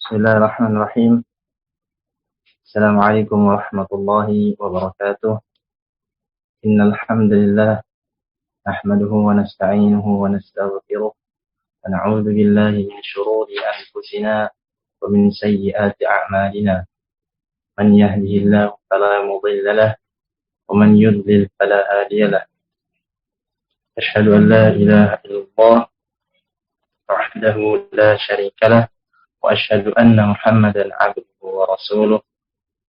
Bismillahirrahmanirrahim. Assalamualaikum warahmatullahi wabarakatuh. Innal hamdalillah nahmaduhu wa nasta'inuhu wa nastaghfiruh wa na'udzu billahi min shururi anfusina wa min sayyiati a'malina. Man yahdihillahu fala mudilla lahu wa man yudlil fala hadiya lahu. Asyhadu an la ilaha illallah wahdahu la syarika lahu wa asyhadu anna Muhammadan 'abduhu wa rasuluh.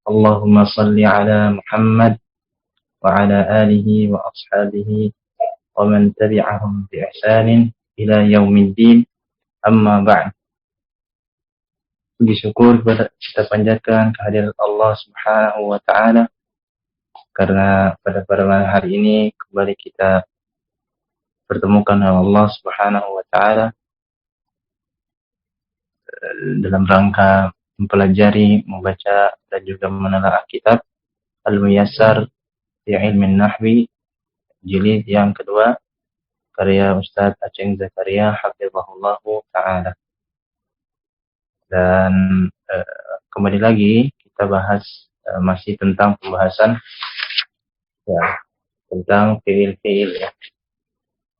Allahumma salli ala Muhammad wa ala alihi wa ashabihi wa man tabi'ahum bi ihsanin ila yaumiddin. Amma ba'd. Puji syukur kita panjatkan kehadirat Allah Subhanahu wa taala karena pada malam hari ini kembali kita pertemukan dengan Allah Subhanahu wa taala dalam rangka mempelajari, membaca dan juga menelaah kitab Al-Muyassar fi Ilmin Nahwi jilid yang kedua karya Ustaz Aceng Zakaria hafizahullahu taala. Dan kembali lagi kita bahas masih tentang pembahasan ya tentang fiil-fiil ya.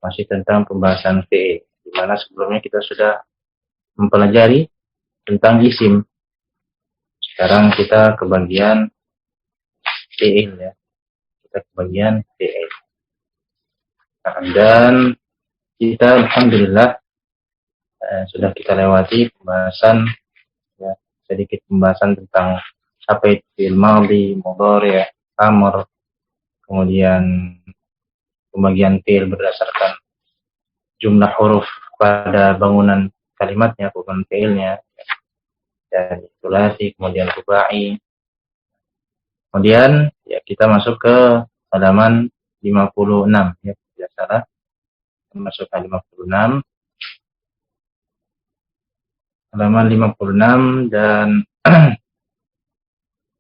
Masih tentang pembahasan fiil di mana sebelumnya kita sudah mempelajari tentang isim. Sekarang kita ke bagian fiil ya. Kita ke bagian fiil. Nah, dan kita alhamdulillah sudah kita lewati pembahasan ya, sedikit pembahasan tentang apa itu fiil madhi, mudhari, amr, kemudian pembagian fiil berdasarkan jumlah huruf pada bangunan kalimatnya, bukan fiilnya, dan sulasi, kemudian rubai. Kemudian ya kita masuk ke halaman 56 ya, tidak salah. Masuk ke 56. Halaman 56 dan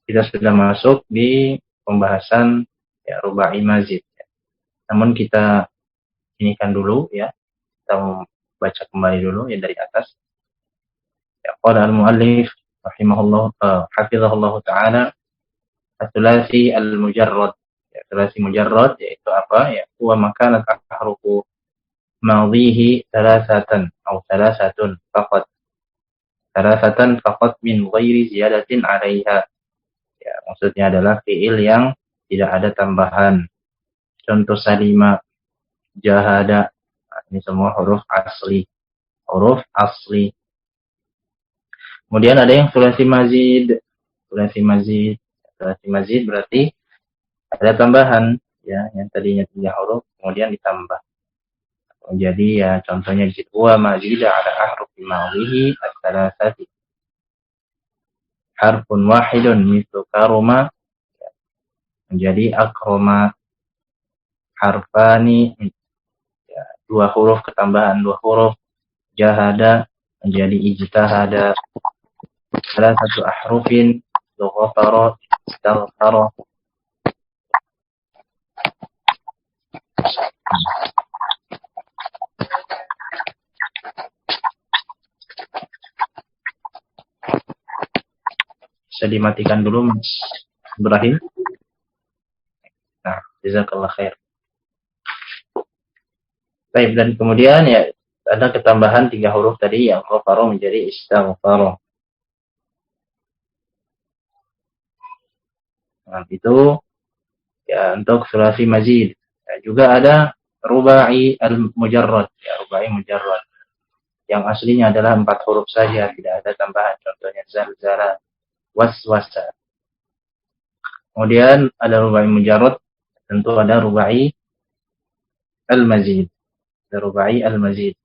kita sudah masuk di pembahasan ya rubai mazid. Ya. Namun kita inikan dulu ya. Kita baca kembali dulu ya dari atas. Ya, qala al-muallif rahimahullah hafizahullah taala as-sulasi al-mujarrad. Ya, sulasi mujarrad yaitu apa? Ya, huwa makanat ahrufu madhihi thalathatan atau thalathatun faqat. Thalathatan faqat min ghairi ziyadatin 'alaiha. Ya, maksudnya adalah fiil yang tidak ada tambahan. Contoh salima, jahada. Nah, ini semua huruf asli. Huruf asli. Kemudian ada yang sulasi mazid. Sulasi mazid. Sulasi mazid berarti ada tambahan ya, yang tadinya 3 huruf kemudian ditambah. Jadi ya contohnya di situ wa mazida ala ahrufi madhihi ats-tsalatsati. Harfun wahidun mithlu karuma ya, menjadi akroma. Harfani ya, 2 huruf ketambahan 2 huruf. Jahada menjadi ijtahada. Salah satu ahrufin ghafara istaghfara. Bisa dimatikan dulu Mas Ibrahim. Nah, jazakallah khair. Baik, dan kemudian ya ada ketambahan 3 huruf tadi yang ghafara menjadi istaghfara. Nah, itu ya untuk sulasi mazid. Ya, juga ada rubai al-mujarrad, ya rubai mujarrad. Yang aslinya adalah 4 huruf saja, tidak ada tambahan. Contohnya zalzala, waswasa. Kemudian ada rubai mujarrad, tentu ada rubai al-mazid. Ada rubai al-mazid.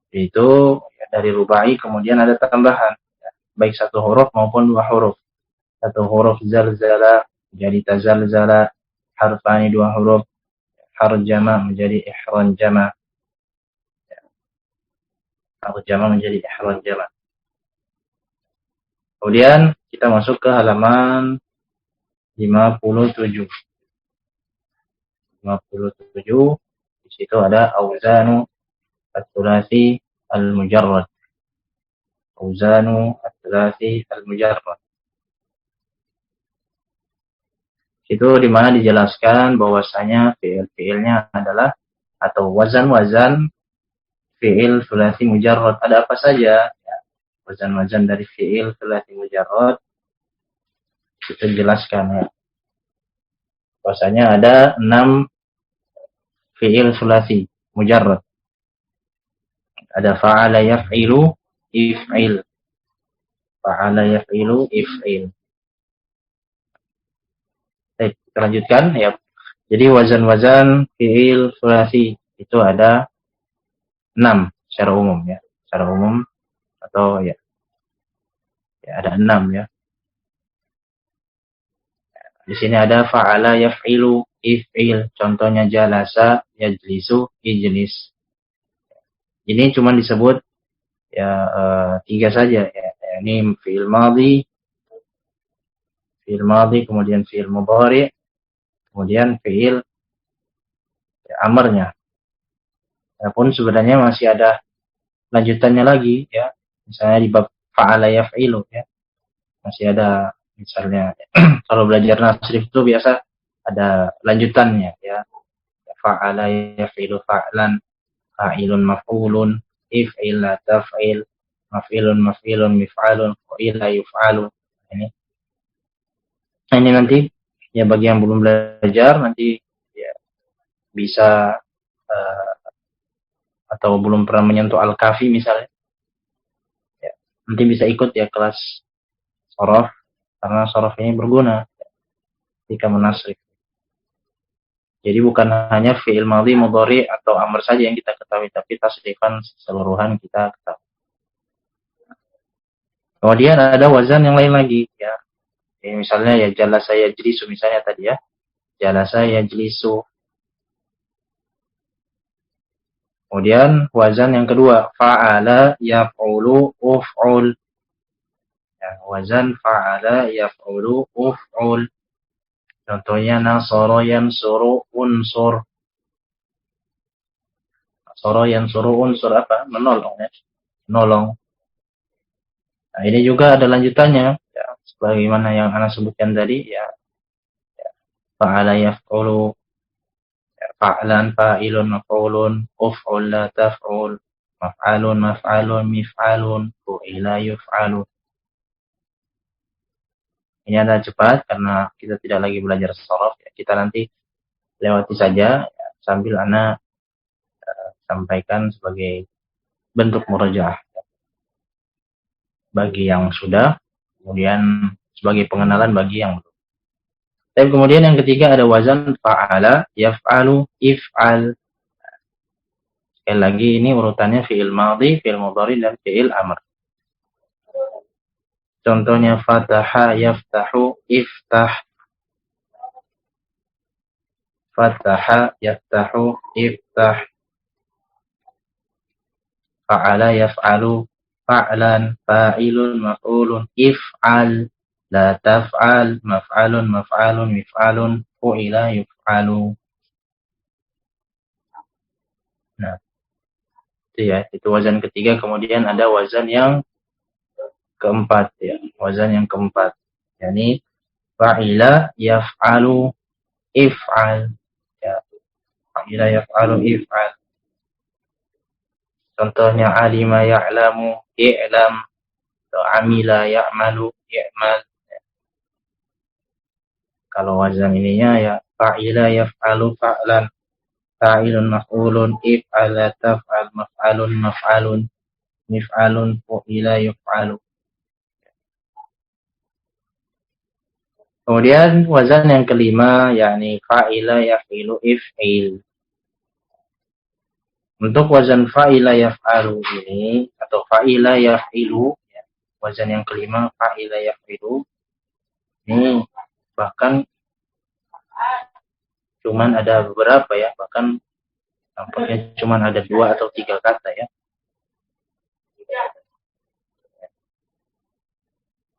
Itu ya, dari rubai kemudian ada tambahan, ya, baik 1 huruf maupun 2 huruf. 1 huruf zalzala jadi tazalzala, harfani 2 huruf, harjama menjadi ihranjama. Ya, harjama menjadi ihranjama. Kemudian kita masuk ke halaman 57. 57 di situ ada auzanu ats-tsulasi al-mujarrad. Auzanu ats-tsalathi al-mujarrad. Itu di mana dijelaskan bahwasanya fiil-fiilnya adalah atau wazan-wazan fiil tsulats mujarrad. Ada apa saja? Ya, wazan-wazan dari fiil tsulats mujarrad kita jelaskan ya. Bahwasanya ada 6 fiil tsulats mujarrad. Ada fa'ala yaf'ilu if'il. Fa'ala yaf'ilu if'il. Baik, kita lanjutkan ya. Jadi wazan-wazan fiil tsulats itu ada 6 secara umum ya. Secara umum atau ya ada 6 ya. Di sini ada fa'ala yaf'ilu if'il. Contohnya jalasa yajlisu ijlis. Ini cuma disebut ya 3 saja ya. Ini fi'il madhi, kemudian fi'il mudhari, kemudian fi'il ya, amarnya. Walaupun sebenarnya masih ada lanjutannya lagi ya. Misalnya di bab fa'ala yaf'ilu ya. Masih ada misalnya kalau belajar nasrif itu biasa ada lanjutannya ya. Fa'ala yaf'ilu fa'lan, fa'ilun maf'ulun, if'il la taf'il, maf'ilun maf'ilun mif'alun, fa'ila yuf'alu. Ini nanti ya bagi yang belum belajar nanti ya bisa atau belum pernah menyentuh al-kafi misalnya. Ya, nanti bisa ikut ya kelas shorof karena shorof ini berguna ketika menasrif. Jadi bukan hanya fi'il madhi, mudhari atau amr saja yang kita ketahui, tapi tasrifan keseluruhan kita ketahui. Kemudian ada wazan yang lain lagi ya. Misalnya ya jalasa yajlisu misalnya tadi ya. Jalasa yajlisu. Kemudian wazan yang kedua fa'ala yaf'ulu uf'ul. Ya, wazan fa'ala yaf'ulu uf'ul. Contohnya nasara yansuru unsur. Nasara yansuru unsur apa? Menolong ya. Menolong. Nah, ini juga ada lanjutannya ya, sebagaimana yang ana sebutkan tadi ya. Fa'ala yaf'ulu ya, fa'lan fa'ilun maf'ulun uf'ul la taf'ul maf'alun maf'alun mif'alun fu'ila yuf'alu. Ini ada cepat karena kita tidak lagi belajar shorof ya. Kita nanti lewati saja ya, sambil ana sampaikan sebagai bentuk murajaah ya. Bagi yang sudah, kemudian sebagai pengenalan bagi yang belum. Dan kemudian yang ketiga ada wazan fa'ala yaf'alu if'al. Sekali lagi ini urutannya fi'il madhi, fi'il mudhari dan fi'il amr. Contohnya fataha yaftahu iftah. Fataha yaftahu iftah. Fa'ala yaf'alu fa'lan fa'ilun maf'ulun if'al la taf'al maf'alun maf'alun mif'alun fu'ila yuf'alu. Nah, itu ya, itu wazan ketiga. Kemudian ada wazan yang keempat ya, wazan yang keempat yakni fa'ila yaf'alu if'al ya, fa'ila yaf'alu if'al. Contohnya alima ya'lamu i'lam atau amila ya'malu i'mal ya. Kalau wazan ininya ya fa'ila yaf'alu fa'lan fa'ilun maf'ulun if'ala taf'al maf'alun maf'alun mif'alun fu'ila yuf'alu. Kemudian wazan yang kelima yakni fa'ila yaf'ilu if'il. Untuk wazan fa'ila yaf'alu ini atau fa'ila yaf'ilu ya, wazan yang kelima fa'ila yaf'ilu ini bahkan cuman ada beberapa ya, bahkan nampaknya cuman ada 2 atau 3 kata ya.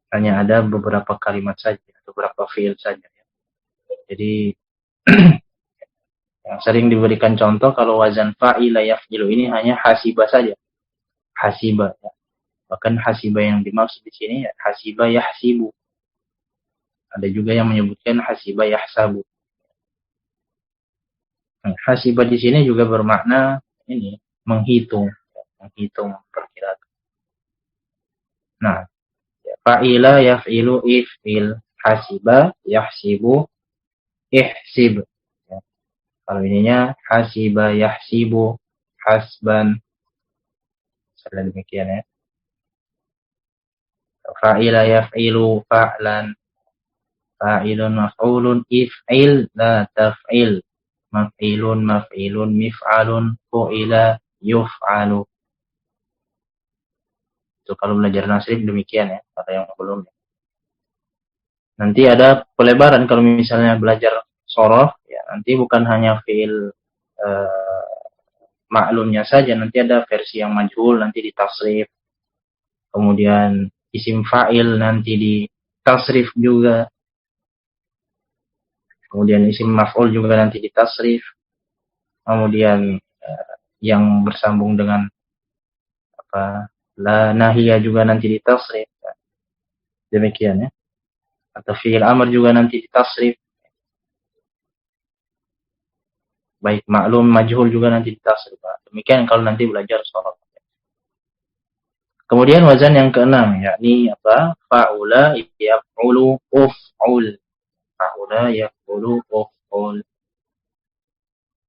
Hanya ada beberapa kalimat saja, beberapa fi'il saja ya. Jadi yang sering diberikan contoh kalau wazan fa'ila yaf'ilu ini hanya hasibah saja. Hasibah ya. Bahkan hasiba yang dimaksud di sini ya, hasiba yahsibu. Ada juga yang menyebutkan hasiba yahsabu. Hasiba di sini juga bermakna ini menghitung, perkirakan. Nah, fa'ila yaf'ilu if'il, hasiba yahsibu ihsib. Ya. Kalau ininya hasiba yahsibu hasban. Misalnya demikian ya. Fa'ila yaf'ilu fa'lan. Fa'ilun maf'ulun if'il la taf'il. Maf'ilun mif'alun fu'ila yuf'alu. Itu kalau belajar nasrif demikian ya, kalau yang belum. Nanti ada pelebaran kalau misalnya belajar sorof, ya nanti bukan hanya fi'il maklumnya saja, nanti ada versi yang majhul nanti ditasrif. Kemudian isim fa'il nanti ditasrif juga. Kemudian isim maf'ul juga nanti ditasrif. Kemudian yang bersambung dengan la nahiyah juga nanti ditasrif. Demikian ya. Atau fi'il amr juga nanti ditasrif. Baik maklum majhul juga nanti ditasrif. Demikian kalau nanti belajar sorof. Kemudian wazan yang keenam yakni apa? Fa'ula yaf'ulu uf'ul. Fa'ula yaf'ulu uf'ul.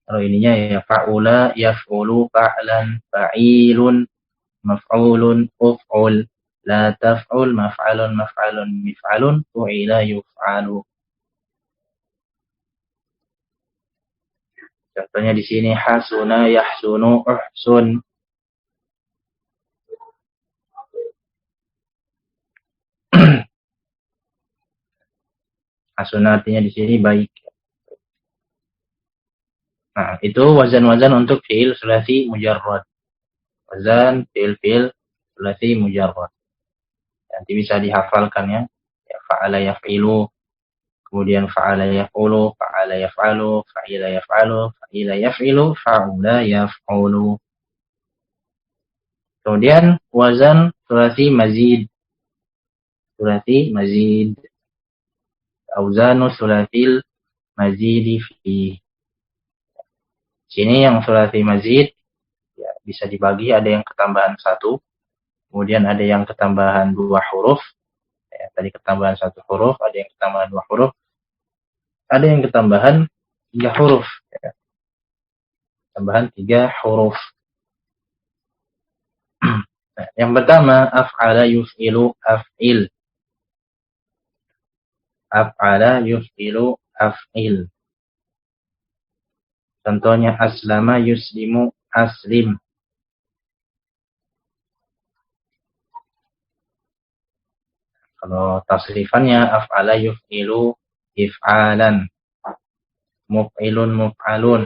Kalau ininya ya fa'ula yaf'ulu fa'lan fa'ilun maf'ulun uf'ul la taf'ul maf'alun mif'alun fu'ila yuf'alu. Contohnya di sini hasuna yahsunu uhsun. Hasuna artinya di sini baik. Nah, itu wazan-wazan untuk fi'il sulasi mujarrad. Wazan fi'il sulasi mujarrad. Nanti bisa dihafalkan ya. Ya fa'ala yaf'ilu, kemudian fa'ala yaf'ulu, fa'ala yaf'alu, fa'ila yaf'alu, fa'ila yaf'ilu, fa'ula yaf'ulu. Kemudian wazan sulasi mazid. Sulasi mazid. Auzanu sulasil mazidi fi. Sini yang sulasi mazid ya, bisa dibagi, ada yang ketambahan 1, kemudian ada yang ketambahan 2 huruf. Ya, tadi ketambahan 1 huruf, ada yang ketambahan 2 huruf, ada yang ketambahan 3 huruf. Ya. Tambahan 3 huruf. Nah, yang pertama af'ala yuf'ilu af'il. Af'ala yuf'ilu af'il. Contohnya aslama yuslimu aslim. Kalau tasrifannya af'ala yuf'ilu if'alan. Muf'ilun muf'alun.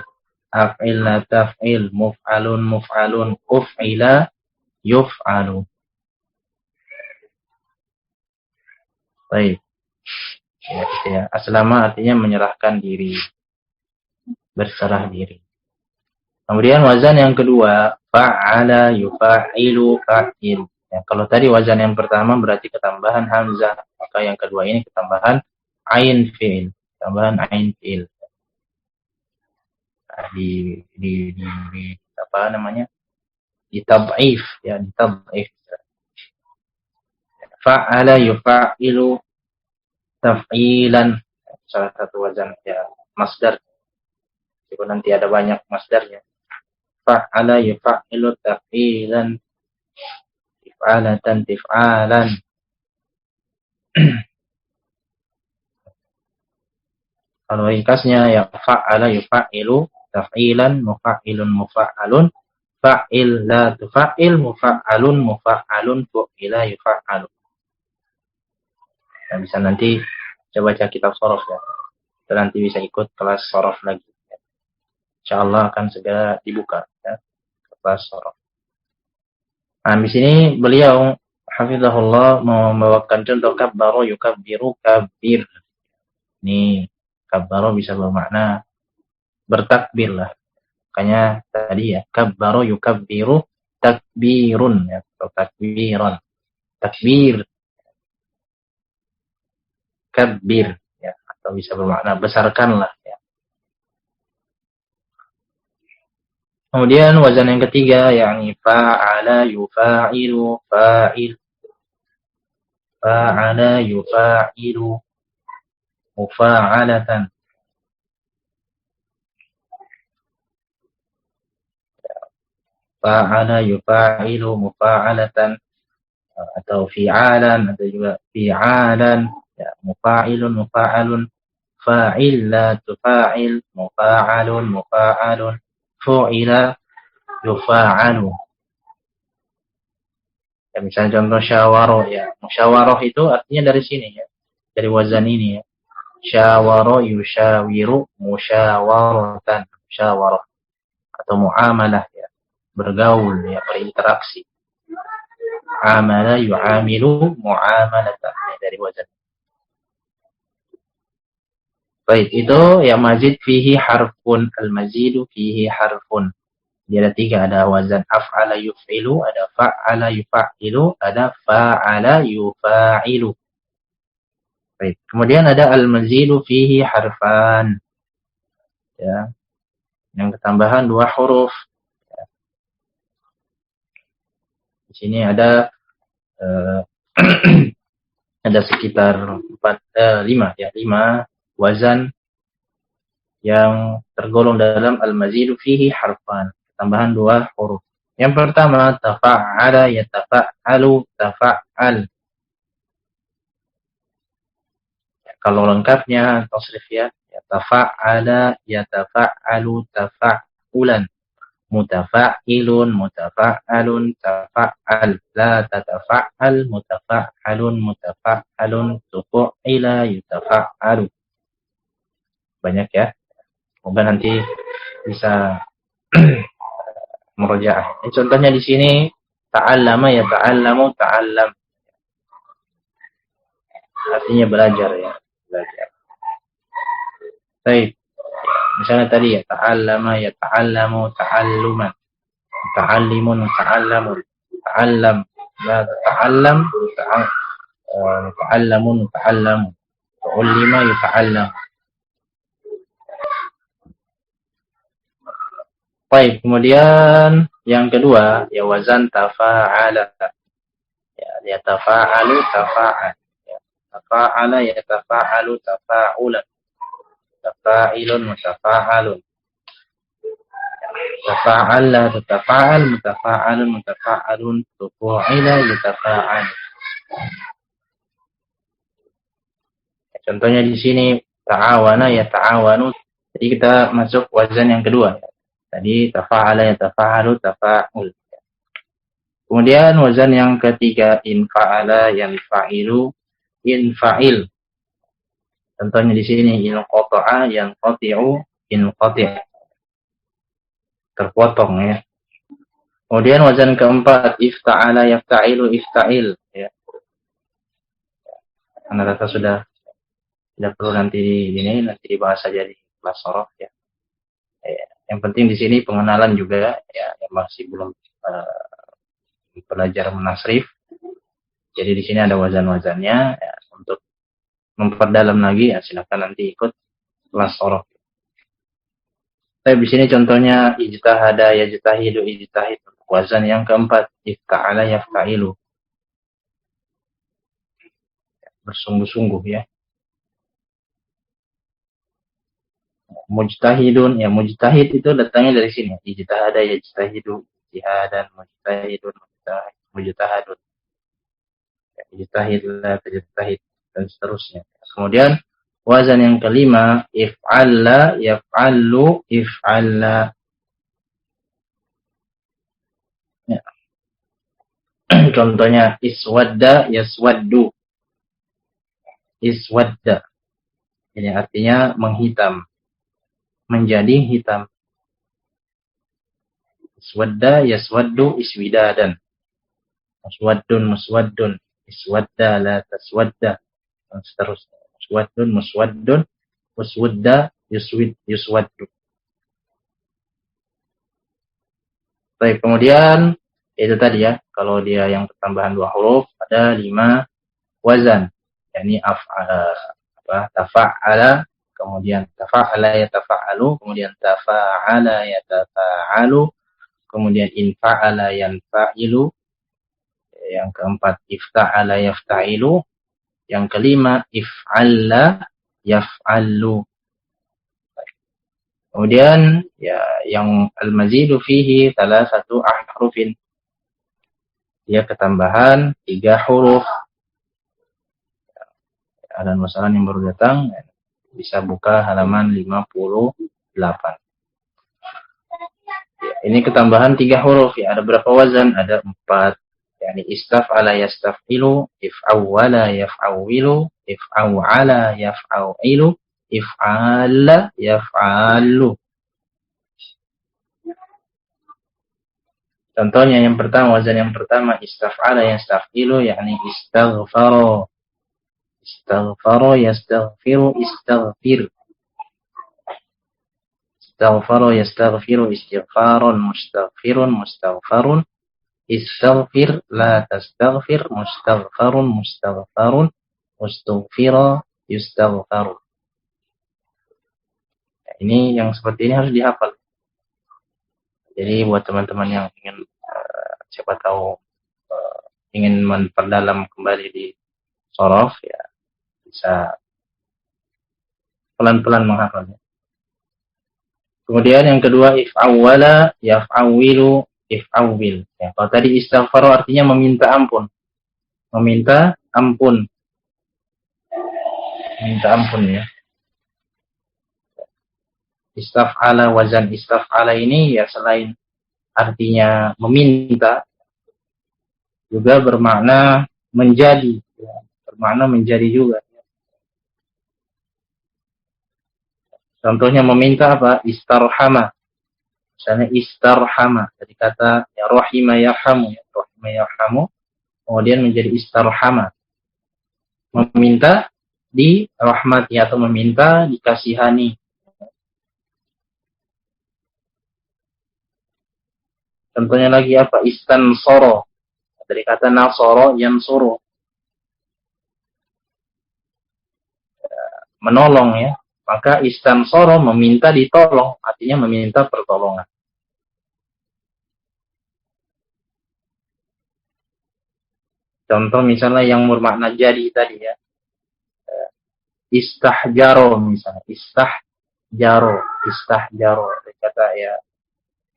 Af'il la taf'il. Muf'alun muf'alun. Uf'ila yuf'alu. Baik. Ya. Aslama artinya menyerahkan diri. Berserah diri. Kemudian wazan yang kedua, fa'ala yufa'ilu fa'il. Ya, kalau tadi wazan yang pertama berarti ketambahan hamzah, maka yang kedua ini ketambahan ain fi'il, tambahan ain fi'il. Nah, di apa namanya? Ditab'if ya, ditab'if. Fa'ala yufa'ilu taf'ilan, salah satu wazan ya masdar. Jika nanti ada banyak masdarnya. Fa'ala yufa'ilu taf'ilan, tif'alatan tif'alan. Kalau ringkasnya ya fa'ala yufa'ilu taf'ilan mufa'ilun mufa'alun fa'il la tufa'il mufa'alun mufa'alun fu'ila yufa'alu. Nah, bisa nanti coba baca kitab sorof ya. Kita nanti bisa ikut kelas sorof lagi. Insyaallah akan segera dibuka ya, kelas sorof. Nah, di sini beliau hafizahullah membawakan contoh kabbaro yukabbiru kabbir. Ini kabbaro bisa bermakna bertakbir lah. Makanya tadi ya kabbaro yukabbiru takbirun ya, atau takbiron. Takbir, kabir ya, atau bisa bermakna besarkanlah ya. Kemudian wazan yang ketiga yakni fa'ala yufa'ilu fa'il, fa'ala yufa'ilu mufa'alatan, fa'ala yufa'ilu mufa'alatan, atau fi'alan, atau juga fi'alan ya, mufa'ilun mufa'alun, fa'il la tufa'il, mufa'alun mufa'alun, fu'ila yufa'alu. Ya, misalnya contoh syawaroh ya. Musyawaroh itu artinya dari sini ya. Dari wazan ini ya. Syawaroh yusyawiru musyawaratan. Musyawaroh. Atau muamalah ya. Bergaul ya, berinteraksi. Amala yu'amilu muamalatan ya, dari wazan. Baik, itu ya mazid fihi harfun. Al-mazidu fihi harfun. Dia ada tiga, ada wazan af'ala yuf'ilu, ada fa'ala yufa'ilu, ada fa'ala yufa'ilu. Baik. Kemudian ada al-mazidu fihi harfan. Ya. Yang ketambahan 2 huruf. Ya. Di sini ada ada sekitar 5 ya, 5 wazan yang tergolong dalam al-mazidu fihi harfan. Tambahan 2 huruf. Yang pertama tafa'ala yatafa'alu tafa'al. Ya, kalau lengkapnya tasrif ya, tafa'ala yatafa'alu tafa'ulan, mutafa'ilun mutafa'alun tafa'al, la tatafa'al mutafa'alun mutafa'alun tufu'ila yutafa'alu. Banyak ya. Semoga nanti bisa murojaah. Contohnya di sini ta'allama ya ta'allamu ta'allam. Artinya belajar ya, belajar. Baik. Misalnya tadi ya ta'allama ya ta'allamu ta'alluman. Ta'allimun ta'allamun. Ta'allam la ta'allam ta'allamun ta'allamu. Ta'allima yuta'allam. Baik, kemudian yang kedua ya wazan tafa'ala. Ya tafa'alu tafa'al. Ya, tafa'ala ya tafa'alu tafa'ulan. Tafa'ilun mutafa'alun. Tafa'ala tafa'al mutafa'alun mutafa'alun tufu'ila yutafa'al. Ya, contohnya di sini ta'awana ya ta'awanu. Jadi kita masuk wazan yang kedua. Tadi tafa'ala ya tafa'alu tafa'ul. Kemudian wazan yang ketiga infa'ala yang fa'ilu infa'il. Contohnya di sini inqata'a yang qati'u inqati'. Terpotong ya. Kemudian wazan keempat ifta'ala yafta'ilu ifta'il ya. Karena data sudah tidak perlu nanti dibahas saja di kelas sorof ya. Yang penting di sini pengenalan juga ya, yang masih belum belajar menasrif. Jadi di sini ada wazan-wazannya ya, untuk memperdalam lagi ya silakan nanti ikut kelas sorof. Tapi di sini contohnya ijtahada yajtahidu ijtahid. Wazan yang keempat ifta'ala yafta'ilu. Bersungguh-sungguh ya. Mujtahidun ya, mujtahid itu datangnya dari sini. Ijtahada yajtahidu jihadan mujtahidun mujtahadun. Ya, ijtahid la tajtahid dan seterusnya. Kemudian wazan yang kelima if'alla yaf'allu if'alla. Ya. Contohnya iswadda yaswaddu. Iswadda. Ini artinya menghitam. Menjadi hitam. Iswadda yaswaddu iswidadan. Muswaddun muswaddun. Iswadda la taswadda. Dan seterusnya. Muswaddun muswaddun. Muswadda yuswaddu. Baik, kemudian Itu tadi ya, kalau dia yang pertambahan 2 huruf ada 5 wazan. yakni tafa'ala, kemudian tafa'ala yatafa'alu, kemudian tafa'ala yatafa'alu, kemudian infa'ala yanfa'ilu, yang keempat ifta'ala yafta'ilu, yang kelima if'alla yaf'allu. Kemudian ya yang al-mazidu fihi satu ahrufin. Dia ketambahan 3 huruf. Ada masalah yang baru datang, bisa buka halaman 58. Ya, ini ketambahan 3 huruf ya. Ada berapa wazan? Ada 4. Yani istaf'ala yastaf'ilu, if'awwala yaf'awwilu, if'aw'ala yaf'aw'ilu, if'ala yaf'alu. Contohnya yang pertama, wazan yang pertama istaf'ala yastaf'ilu, yakni istaghfara. Istaghfara yastaghfiru istaghfir. Istaghfara yastaghfiru istighfaran mustaghfirun mustaghfarun. Istaghfir la tastaghfir mustaghfarun mustaghfarun. Mustaghfira yustaghfaru. Nah, ini yang seperti ini harus dihafal. Jadi buat teman-teman yang ingin siapa tahu ingin memperdalam kembali di sorof ya bisa pelan-pelan menghafalnya. Kemudian yang kedua if'awwala yaf'awwilu if'awwil. Ya, kalau tadi istighfar artinya meminta ampun. Meminta ampun. Minta ampun ya. Istaf'ala, wazan istaf'ala ini ya selain artinya meminta juga bermakna menjadi ya, bermakna menjadi juga. Contohnya meminta apa? Istarhama. Misalnya istarhama dari kata ya rahima yarhamu, ya rahima yarhamu, kemudian menjadi istarhama. Meminta dirahmati atau meminta dikasihani. Contohnya lagi apa? Istansoro. Dari kata nasoro yansuru. Menolong ya. Maka istansoro meminta ditolong. Artinya meminta pertolongan. Contoh misalnya yang bermakna jadi tadi ya. Istahjaro misalnya. Istahjaro. Dari kata ya.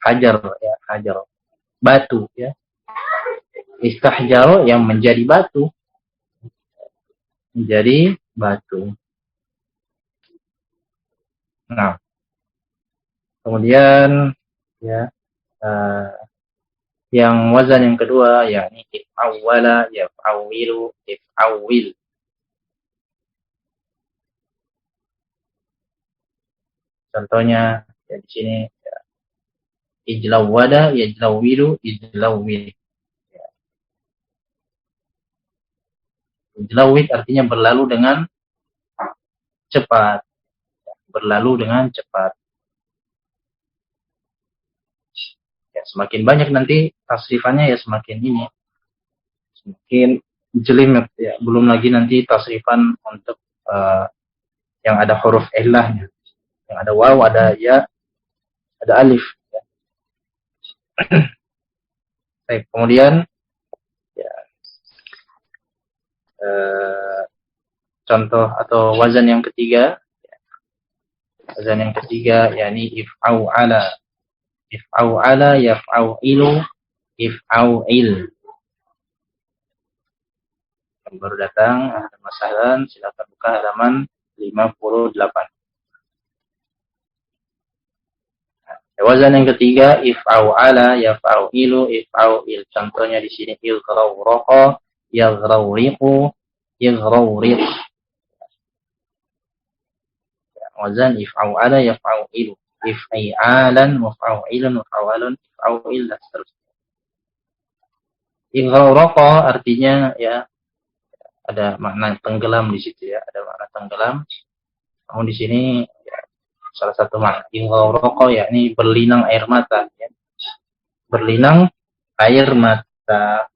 Hajar ya. Hajar. Batu ya. Istahjaro yang menjadi batu. Menjadi batu. Nah, kemudian ya yang wazan yang kedua yakni if'awwala yaf'awwilu if'awwil. Contohnya ya di sini ya, ijlawwada yajlawwilu ijlawwil. Ya. Ijlawwid artinya berlalu dengan cepat. Berlalu dengan cepat. Ya, semakin banyak nanti tasrifannya ya semakin ini. Semakin jelimet ya. Belum lagi nanti tasrifan untuk yang ada huruf illahnya. Yang ada waw, ada ya, ada alif. Ya. Baik, kemudian ya, contoh atau wazan yang ketiga. Wazan yang ketiga yakni if'aw'ala. If'aw'ala yaf'aw'ilu if'aw'il. Yang baru datang, ada masalah, silakan buka halaman 58. Wazan yang ketiga if'aw'ala yaf'aw'ilu if'aw'il. Contohnya di sini ighrawraqa yaghrawriqu ighrawriq. Wazan if'aw'ala yaf'aw'ilu if'i'alan muf'aw'ilun muf'aw'alun if'aw'il dan seterusnya. Ighrawraqa artinya ya ada makna tenggelam di situ ya, ada makna tenggelam. Namun di sini ya, salah satu makna ighrawraqa yakni berlinang air mata ya. Berlinang air mata.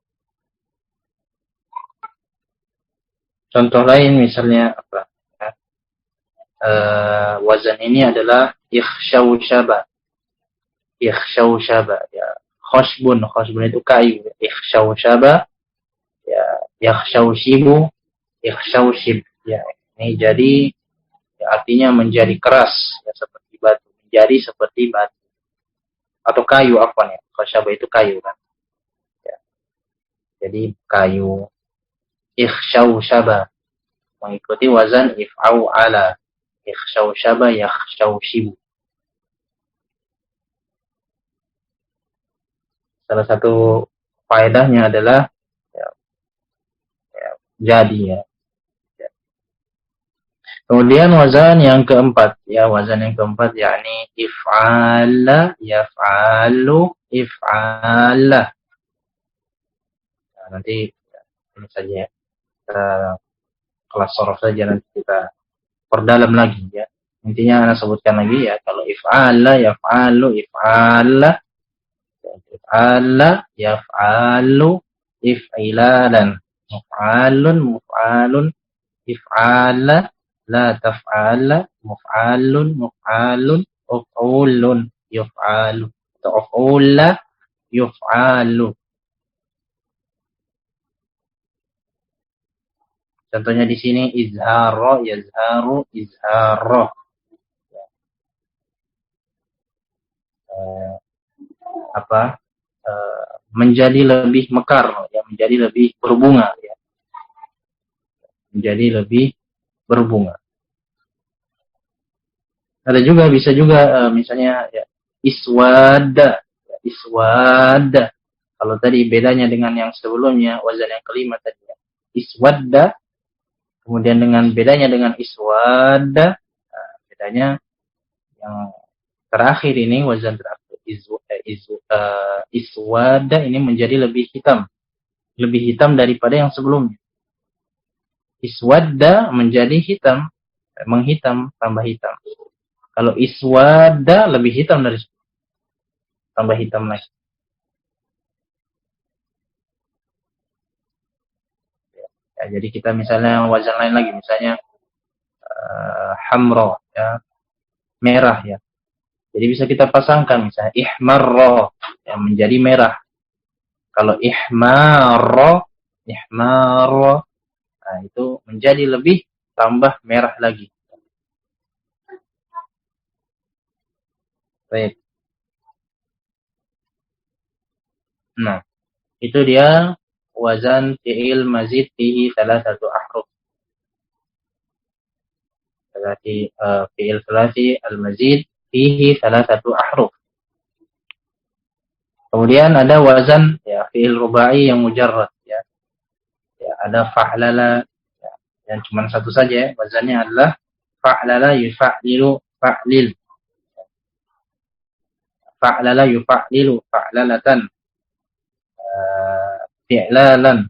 Contoh lain misalnya apa? Wazan ini adalah ikhsyawshaba. Ikhsyawshaba ya. Khosbun itu kayu. Ikhsyawshaba ya. Yakhsyawshibu, ikhsyawshib ya. Ini jadi ya, artinya menjadi keras ya, seperti batu. Menjadi seperti batu atau kayu apa nih? Khosyaba itu kayu kan. Ya. Jadi kayu. Ikhsyawshaba mengikuti wazan if'au ala. Ikhsyawshaba yakhsyawshibu. Salah satu faedahnya adalah ya, jadi ya. Kemudian wazan yang keempat yakni if'ala, yaf'alu, if'ala. Nah, nanti ini saja ya. Kelas sorof saja nanti kita perdalam lagi ya. Intinya Anda sebutkan lagi ya, kalau if'ala, yaf'alu, if'ala, if'ala, yaf'alu, if'ilalan, muf'alun, muf'alun, if'ala, la taf'ala, muf'alun, muf'alun, uf'ulun, yuf'alu, atau uf'ula, yuf'alu. Contohnya di sini izharo, yazharu, izharo. Menjadi lebih mekar, ya, menjadi lebih berbunga, ya. Menjadi lebih berbunga. Ada juga bisa juga misalnya ya, iswada, ya, iswada. Kalau tadi bedanya dengan yang sebelumnya wazan yang kelima tadi ya. Iswada. Kemudian dengan bedanya dengan iswada, bedanya yang terakhir ini wazan terakhir iswada ini menjadi lebih hitam daripada yang sebelumnya. Iswada menjadi hitam, menghitam tambah hitam. Kalau iswada lebih hitam dari tambah hitam lagi. Ya, jadi kita misalnya wazan lain lagi, misalnya hamro, ya, merah ya. Jadi bisa kita pasangkan misalnya ihmarro, yang menjadi merah. Kalau ihmarro, nah itu menjadi lebih tambah merah lagi. Baik. Nah, itu dia wazan fi'il mazid fihi salasatu ahruf. Berarti fi'il salasi al-mazid fihi salasatu ahruf. Kemudian ada wazan ya fi'il rubai yang mujarrad ya. Ya ada fa'lala ya, yang cuma satu saja ya. Wazannya adalah fa'lala yufa'lilu fa'lil. Fa'lala yufa'lilu fa'lalatan. Fi'lalan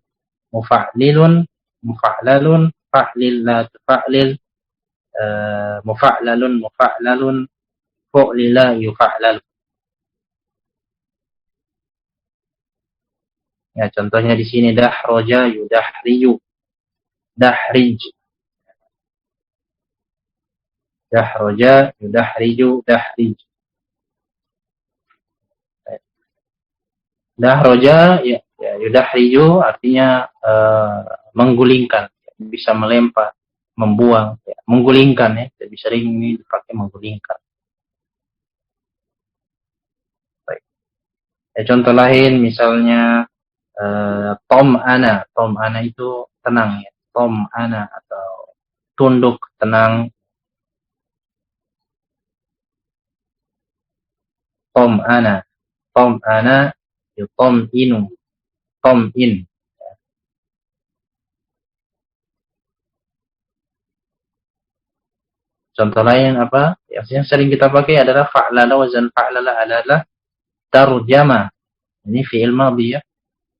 mufa'lilun mufa'lalun fa'lil la tufa'lil mufa'lalun fu'lila yufa'lal. Ya, contohnya di sini dahroja yudahriju. Dahrij. Dahroja yudahriju dahrij. Dahroja ya, yudahriju artinya menggulingkan, bisa melempar, membuang, ya, menggulingkan ya. Jadi sering ini dipakai menggulingkan. Baik. Ya, contoh lain misalnya tom ana itu tenang ya. Tom ana atau tunduk tenang. Tom ana yutom inu, tom in. Contoh lain apa? Yang sering kita pakai adalah fa'lala, wazan fa'lala adalah tarjama. Ini fi'il madhi ya.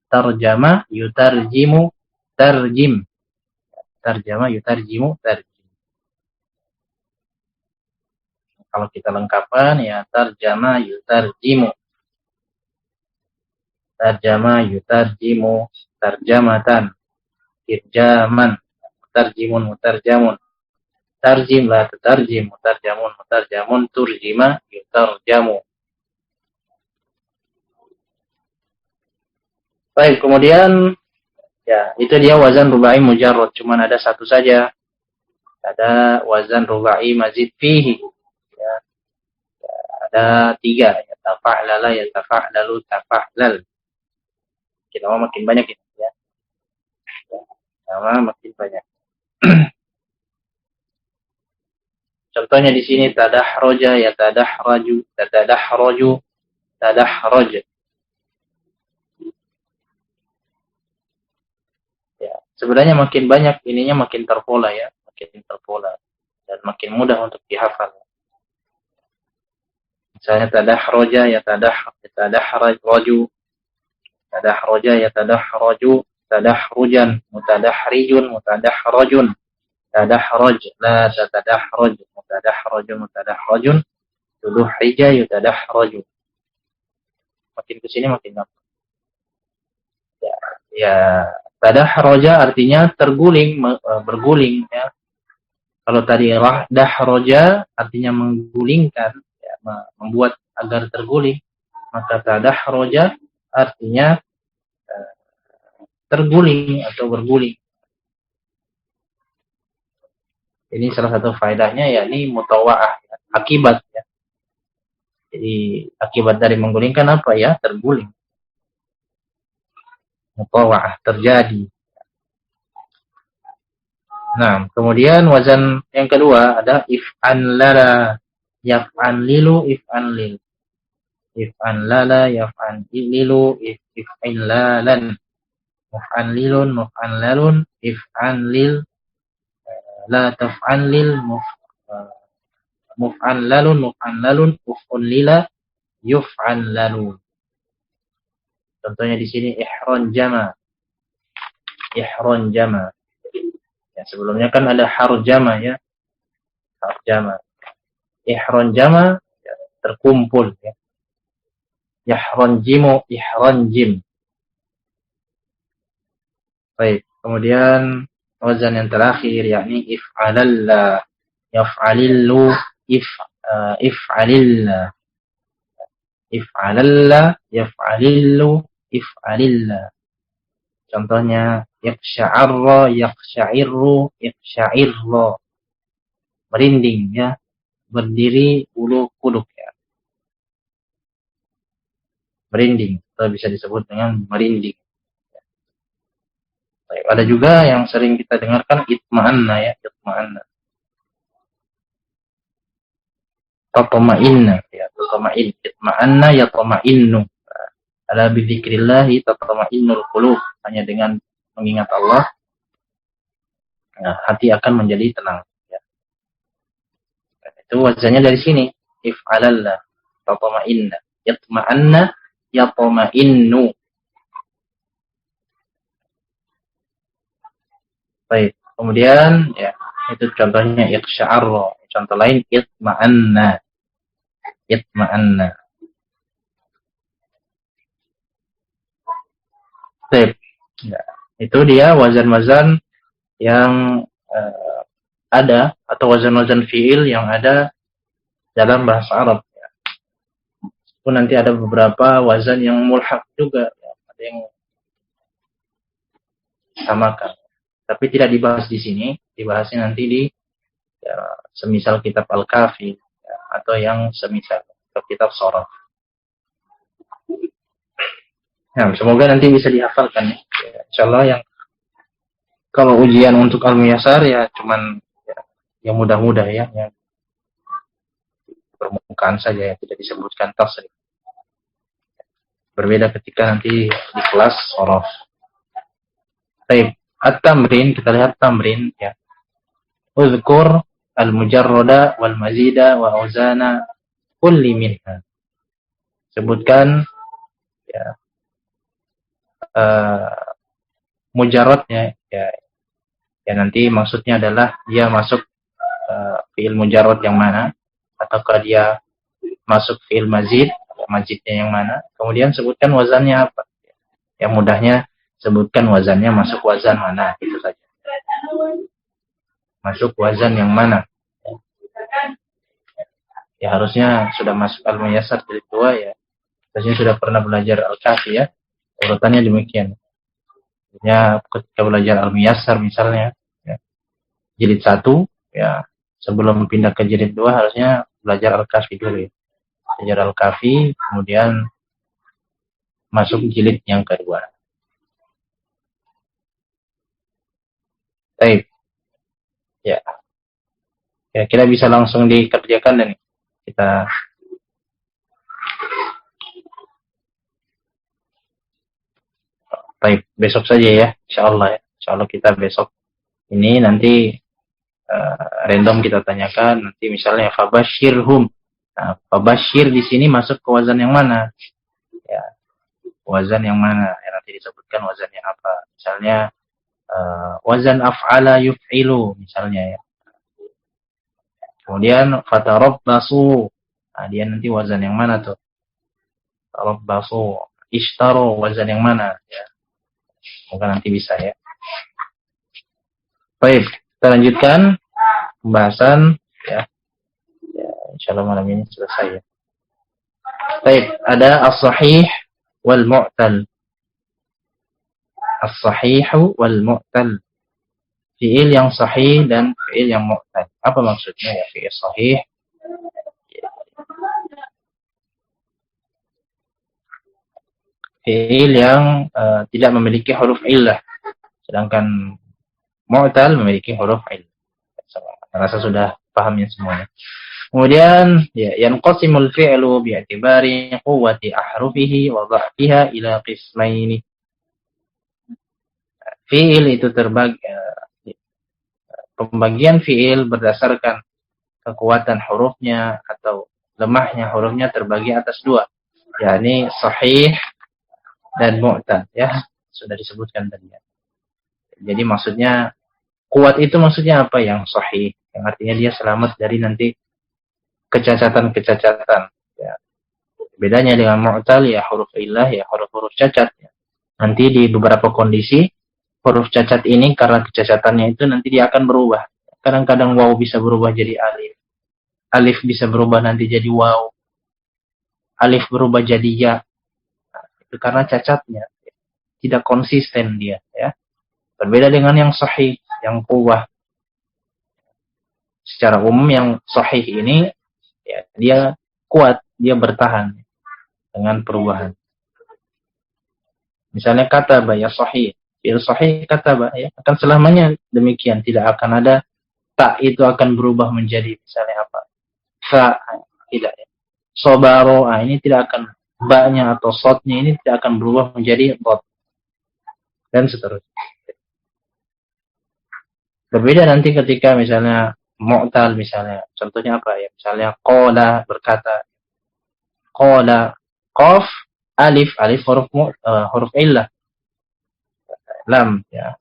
Tarjama yutarjimu tarjim. Tarjama yutarjimu tarjim. Kalau kita lengkapkan ya tarjama yutarjimu. tarjama, yutarjimu, tarjamatan, irjaman, mutarjimun, mutarjamun, tarjim, la tutarjim, mutarjamun, mutarjamun, turjima, yutarjamu. Baik, kemudian ya itu dia wazan rubai mujarrad, cuman ada satu saja. Ada wazan rubai mazid fihi. Ya, ada 3, ya tafa'lala, ya tafa'lalu, tafa'lal. Kita mau makin banyak itu ya. Nama makin banyak. Contohnya di sini tadahroja, ya tadahraju, tadahroju, tadahroj. Ya, sebenarnya makin banyak ininya makin terpola ya, makin terpola dan makin mudah untuk dihafal. Misalnya tadahroja, ya tadahraju, tadahroja, ya tadahraju, tadahrujan, mutadahrijun, mutadahrajun, tadahraj, la tadahraj, mutadahrajun, mutadahrajun, tuduhrija, yutadahraju. Makin ke sini makin gampang. Ya, tadahraja artinya terguling, berguling ya. Kalau tadi dahraja artinya menggulingkan, ya, membuat agar terguling, maka tadahraja artinya terguling atau berguling. Ini salah satu faedahnya yakni mutawa'ah, ya, akibat ya. Jadi akibat dari menggulingkan apa ya? Terguling. Mutawa'ah terjadi. Nah, kemudian wazan yang kedua ada if'an lala, yaf'an lilu, if'an lil. If'an lala, yaf'an lilu, if'in lalan. Muf'an lilun, muf'an lalun, if'an lil, la taf'an lil, muf'an lalun, uf'un lila, yuf'an lalun. Contohnya di sini ihron jama. Ihron jama. Ya, sebelumnya kan ada harjama ya. Harjama. Ihron jama ya, terkumpul ya. Yahron jimu, ihron jim. Baik, kemudian wazan yang terakhir yakni if'alalla, yaf'alillu, if'alilla. If'alalla, yaf'alillu, if'alilla. Contohnya yaqsha'arra, yaqsha'irru, yaqsha'irra. Merinding ya, berdiri ulu kuduk ya. Merinding, atau bisa disebut dengan merinding. Baik, ada juga yang sering kita dengarkan itma'anna ya, itma'anna. Tatma'inna ya, tatma'in, itma'anna yatma'innu. Ala bidzikrillahi tatma'innul qulub. Hanya dengan mengingat Allah, nah, hati akan menjadi tenang. Ya. Itu wazannya dari sini. If'alalla, tatma'inna, yatma'anna, yatma'innu. Baik, kemudian ya itu contohnya iqsya'arra. Contoh lain itma'anna, itma'anna. Baik. Ya, itu dia wazan-wazan yang ada atau wazan-wazan fi'il yang ada dalam bahasa Arab. Ya. Itu nanti ada beberapa wazan yang mulhaq juga, ya. Ada yang samakan. Tapi tidak dibahas di sini, dibahasnya nanti di ya, semisal kitab Al-Kafi ya, atau yang semisal kitab Shoraf. Nah, semoga nanti bisa dihafalkan ya. Insyaallah yang kalau ujian untuk Al-Muyassar ya cuman ya, yang mudah-mudah ya, yang permukaan saja ya, tidak disebutkan tasrif. Berbeda ketika nanti di kelas Shoraf. Baik, at-tamrin, kita lihat tamrin ya. Uzkur al-mujarrada wal mazida wa auzana kulli minha. Sebutkan ya mujarradnya ya nanti maksudnya adalah dia masuk fi'il mujarrad yang mana, ataukah dia masuk fi'il mazid, mazidnya yang mana, kemudian sebutkan wazannya apa. Yang mudahnya sebutkan wazannya masuk wazan mana, itu saja. Masuk wazan yang mana? Ya harusnya sudah masuk al-muyassar jilid 2 ya. Harusnya sudah pernah belajar al-kafi ya. Urutannya demikian. Ya ketika belajar al-muyassar misalnya ya, jilid 1 ya, sebelum pindah ke jilid 2 harusnya belajar al-kafi dulu ya. Belajar al-kafi kemudian masuk jilid yang kedua. Baik. Ya. Ya, kita bisa langsung dikerjakan dan kita baik besok saja ya, insyaallah ya. Insyaallah kita besok ini nanti random kita tanyakan nanti misalnya fabashirhum. Nah, fabashir di sini masuk ke wazan yang mana? Ya, wazan yang mana? Ya, nanti disebutkan wazannya apa. Misalnya wazan af'ala yuf'ilu misalnya ya. Kemudian fatarabbasu. Nah, dia nanti wazan yang mana tuh? Tarabbasu. Ishtaru wazan yang mana ya. Semoga nanti bisa ya. Baik, kita lanjutkan pembahasan ya. Ya, insyaallah malam ini selesai ya. Baik, ada as-sahih wal mu'tal. As-sahih wal mu'tal. Fi'il yang sahih dan fi'il yang mu'tal. Apa maksudnya ya fi'il sahih? Fi'il yang tidak memiliki huruf illah. Sedangkan mu'tal memiliki huruf illah. Saya rasa sudah paham ya semuanya. Kemudian ya yanqasimul fi'lu bi'tibari quwwati ahrufihi wa dha'fiha ila qismaini. Fi'il itu terbagi pembagian fi'il berdasarkan kekuatan hurufnya atau lemahnya hurufnya terbagi atas dua, yakni sahih dan mu'tal ya, sudah disebutkan tadi ya. Jadi maksudnya kuat itu maksudnya apa? Yang sahih, yang artinya dia selamat dari nanti kecacatan-kecacatan ya. Bedanya dengan mu'tal ya huruf illah ya huruf-huruf cacat ya. Nanti di beberapa kondisi huruf cacat ini karena kecacatannya itu nanti dia akan berubah. Kadang-kadang waw bisa berubah jadi alif. Alif bisa berubah nanti jadi waw. Alif berubah jadi ya. Nah, itu karena cacatnya. Tidak konsisten dia ya. Berbeda dengan yang sahih, yang quwwah. Secara umum yang sahih ini ya, dia kuat, dia bertahan dengan perubahan. Misalnya kata ya sahih. Fi'il sahih kataba ya, akan selamanya demikian, tidak akan ada tak itu akan berubah menjadi misalnya apa? Sa tidak ya. Sobaro ini tidak akan ba-nya atau sodnya ini tidak akan berubah menjadi dot dan seterusnya. Berbeda nanti ketika misalnya mu'tal misalnya, contohnya apa ya? Misalnya qala berkata, qala qaf alif huruf illah. Lam ya.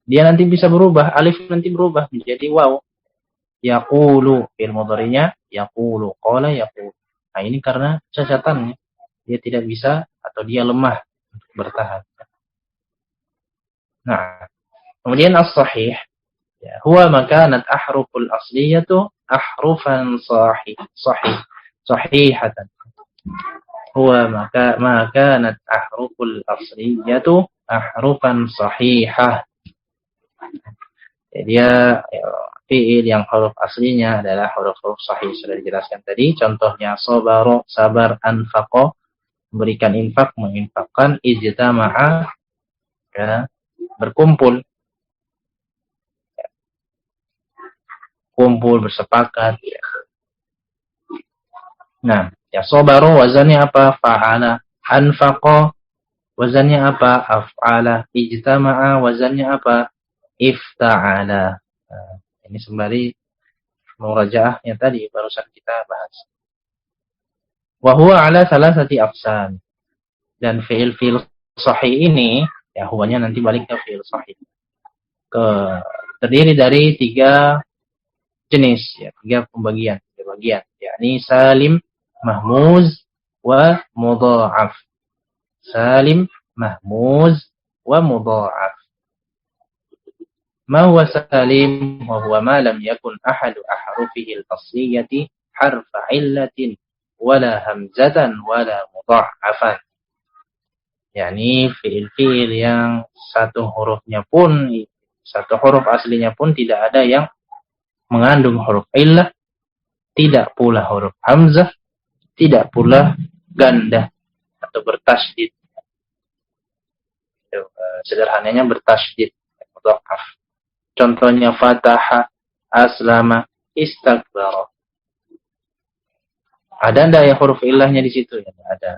Dia nanti bisa berubah, alif nanti berubah menjadi waw. Yaqulu fi'il mudhari'nya yaqulu, qala yaqulu. Nah, ini karena cacatannya. Dia tidak bisa atau dia lemah untuk bertahan. Nah, kemudian as-sahih ya, huwa makanat ahruful asliyatu ahrufan sahihatan. Huwa makanat ahruful asliyatu ahrufan sahihah. Jadi dia fi'il yang huruf aslinya adalah huruf-huruf sahih, sudah dijelaskan tadi. Contohnya sabaro, sabar, anfaqo, memberikan infak, menginfakkan, ijtama'a ya, berkumpul. Kumpul, bersepakat ya. Nah, ya sabaro wazannya apa? Fa'ala. Anfaqo wazannya apa? Af'ala. Ijtama'a wazannya apa? Ifta'ala. Nah, ini sembari murajaahnya tadi barusan kita bahas. Wa huwa ala salasati aqsam. Dan fi'il sahih ini ya huwanya nanti balik ke fi'il sahih. Terdiri dari 3 jenis ya, 3 pembagian, yakni salim, mahmuz wa mudha'af. Salim, mahmuz wa mudha'af. Ma huwa salim wa huwa ma lam yakun ahadu ahrufihi al-asliyati harfa illatin wala hamzatan wala mudha'afan. yakni fiil-fiil yang satu huruf aslinya pun tidak ada yang mengandung huruf illah, tidak pula huruf hamzah, tidak pula ganda atau bertasydid. Sederhananya bertasydid, mudha'af. Contohnya fataha, aslama, istakbara. Ada enggak ya huruf illahnya di situ? Ya, tidak ada.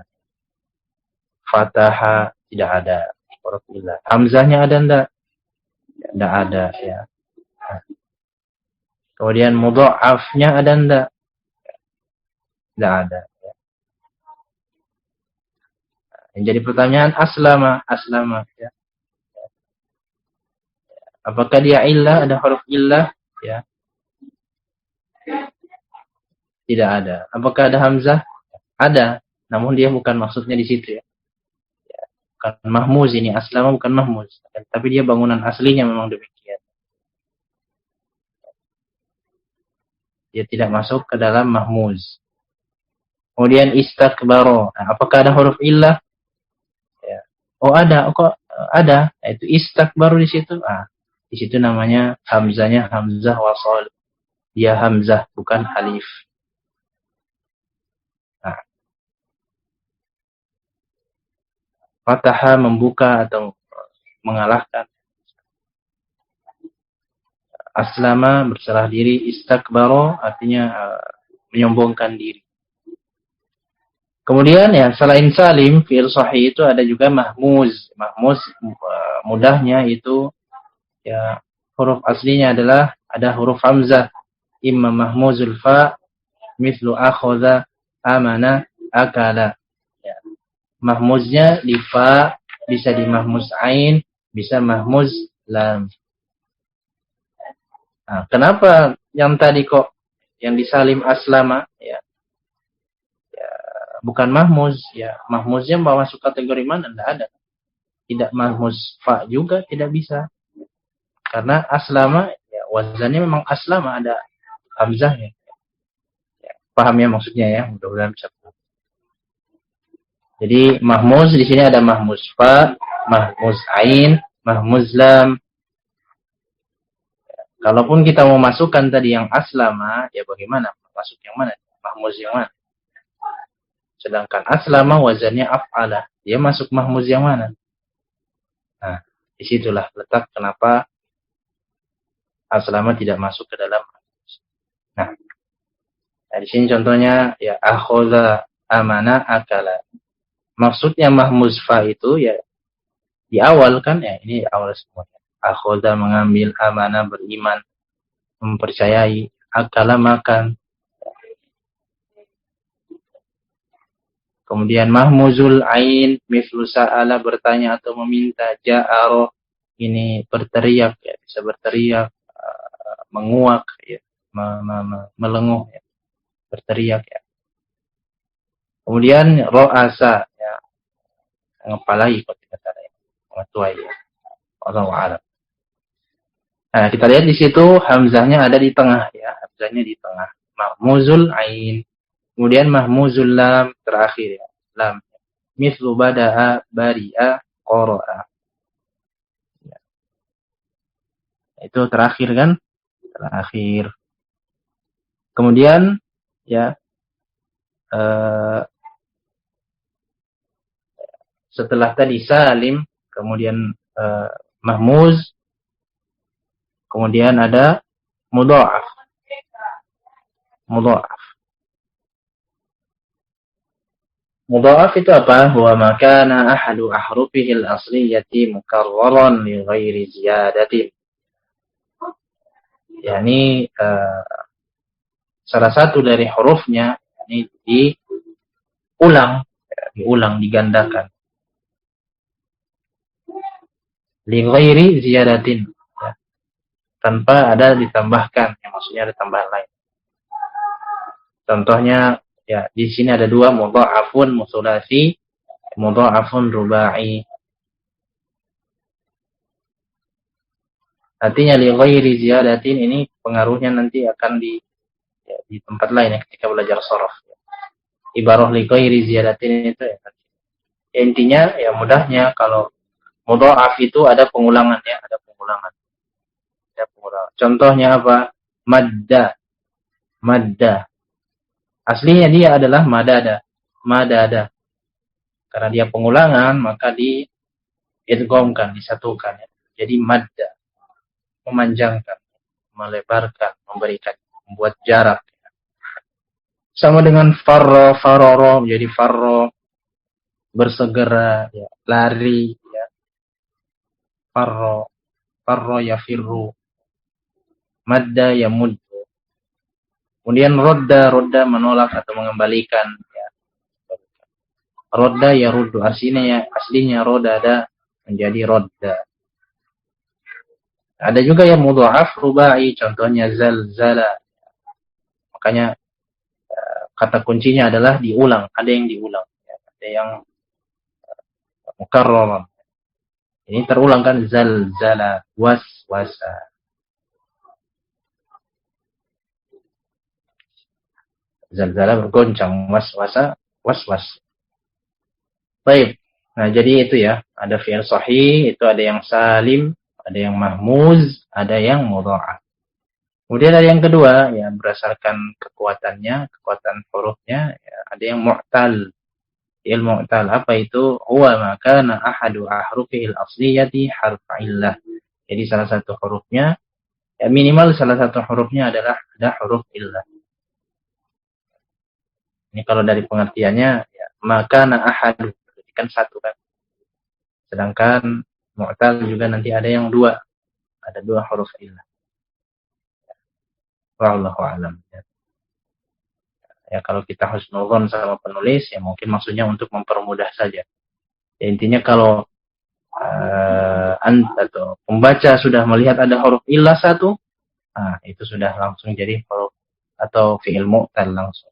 Fataha tidak ada huruf illah. Hamzahnya ada enggak? Tidak ada ya. Kemudian mudha'afnya ada enggak? Tidak ada ya. Yang jadi pertanyaan aslama ya. Apakah dia illah, ada huruf illah? Ya. Tidak ada. Apakah ada hamzah? Ada, namun dia bukan maksudnya di situ ya. Bukan mahmuz ini, aslama bukan mahmuz. Tapi dia bangunan aslinya memang demikian. Dia tidak masuk ke dalam mahmuz. Kemudian istakbaro. Nah, apakah ada huruf illah? Ya. Oh ada, kok ada? Itu istakbaru di situ. Di situ namanya hamzahnya hamzah wasal. Dia hamzah bukan alif. Nah. Fataha membuka atau mengalahkan. Aslama berserah diri, istakbaro artinya menyombongkan diri. Kemudian ya selain salim, fi'il sahih itu ada juga mahmuz. Mahmuz mudahnya itu ya huruf aslinya adalah ada huruf hamzah, imma mahmuzul fa mithlu akhadha, amana, akala. Ya. Mahmuznya di fa, bisa di mahmuz ain, bisa mahmuz lam. Nah, kenapa yang tadi kok yang disalim aslama ya bukan mahmuz ya? Mahmuznya mau masuk kategori mana? Tidak ada. Tidak mahmuz fa juga tidak bisa. Karena aslama ya wazannya memang aslama, ada hamzahnya. Ya, paham ya maksudnya ya? Mudah-mudahan bisa. Jadi mahmuz di sini ada mahmuz fa, mahmuz ain, mahmuz lam. Ya, kalaupun kita mau masukkan tadi yang aslama, ya bagaimana? Masuk yang mana? Mahmuz yang mana? Sedangkan aslama wazannya af'ala. Dia masuk mahmuz yang mana? Nah, disitulah letak kenapa aslama tidak masuk ke dalam. Nah di sini contohnya ya akhadha, amana, akala. Maksudnya mahmuz fa itu ya di awal kan ya, ini awal semuanya. Akhadha mengambil, amana beriman, mempercayai, akala makan. Kemudian mahmuzul ain mithlu sa'ala bertanya atau meminta, ja'aro ini berteriak ya, bisa berteriak, menguak ya, melenguh ya, berteriak ya. Kemudian ro'asa ya, mengepalai kalau tidak salah ya, mengetuai ya. Wallahu a'lam. Nah, kita lihat di situ hamzahnya ada di tengah ya, hamzahnya di tengah. Mahmuzul ain. Kemudian mahmuzul lam terakhir ya, lam. Mithlu bada'a, bari'a, qara'a. Ya. Itu terakhir kan? Terakhir. Kemudian ya setelah tadi salim, kemudian mahmuz, kemudian ada mudha'af. Mudha'af itu apa? Huwa makana ahadu ahrufihi al-asliyati mukarraran li ghairi ziyadatin. Yani salah satu dari hurufnya ini diulang, digandakan. Li ghairi ziyadatin. Ya. Tanpa ada ditambahkan, yang maksudnya ada tambahan lain. Contohnya ya di sini ada dua, mudha'afun musulasi, mudha'afun rubai. Artinya li ghairi ziyadatin ini pengaruhnya nanti akan di tempat lain ya, ketika belajar sharaf. Ibarah li ghairi ziyadatin itu ya. Ya, intinya ya mudahnya kalau mudha'af itu ada pengulangan ya, ada pengulangan. Ada pengulangan. Contohnya apa? Madda. Madda. Aslinya dia adalah madada. Madada. Karena dia pengulangan maka diidghamkan, disatukan ya. Jadi madda. Memanjangkan, melebarkan, memberikan, membuat jarak. Sama dengan farro, faroro, menjadi farro, bersegera, ya, lari, ya. Farro, farro ya firru, madda ya muddu. Kemudian rodda, rodda menolak atau mengembalikan. Ya. Rodda ya ruddu, aslinya rodada menjadi rodda. Ada juga yang mudha'af rubai, contohnya zalzala. Makanya kata kuncinya adalah diulang, ada yang diulang, ya. Ada yang mukarrar. Ini terulang kan, zalzala, waswasa. Zalzala bergoncang, waswasa, waswas. Baik. Nah, jadi itu ya, ada fi'il sahih, itu ada yang salim, ada yang mahmuz, ada yang mudha'af. Kemudian ada yang kedua, ya berdasarkan kekuatannya, kekuatan hurufnya, ya, ada yang mu'tal. Fi'il mu'tal apa itu? Huwa ma kana ahadu ahrufihil asliyati harfa illah. Jadi salah satu hurufnya, ya minimal salah satu hurufnya adalah ada huruf illah. Ini kalau dari pengertiannya, ya maka na ahadu, berarti kan satu kan. Sedangkan mu'tal juga nanti ada yang dua, ada dua huruf illah. Wallahu a'lam. Ya kalau kita husnudzon sama penulis, ya mungkin maksudnya untuk mempermudah saja. Ya, intinya kalau atau pembaca sudah melihat ada huruf illah satu, nah itu sudah langsung jadi huruf atau fi'il mu'tal langsung.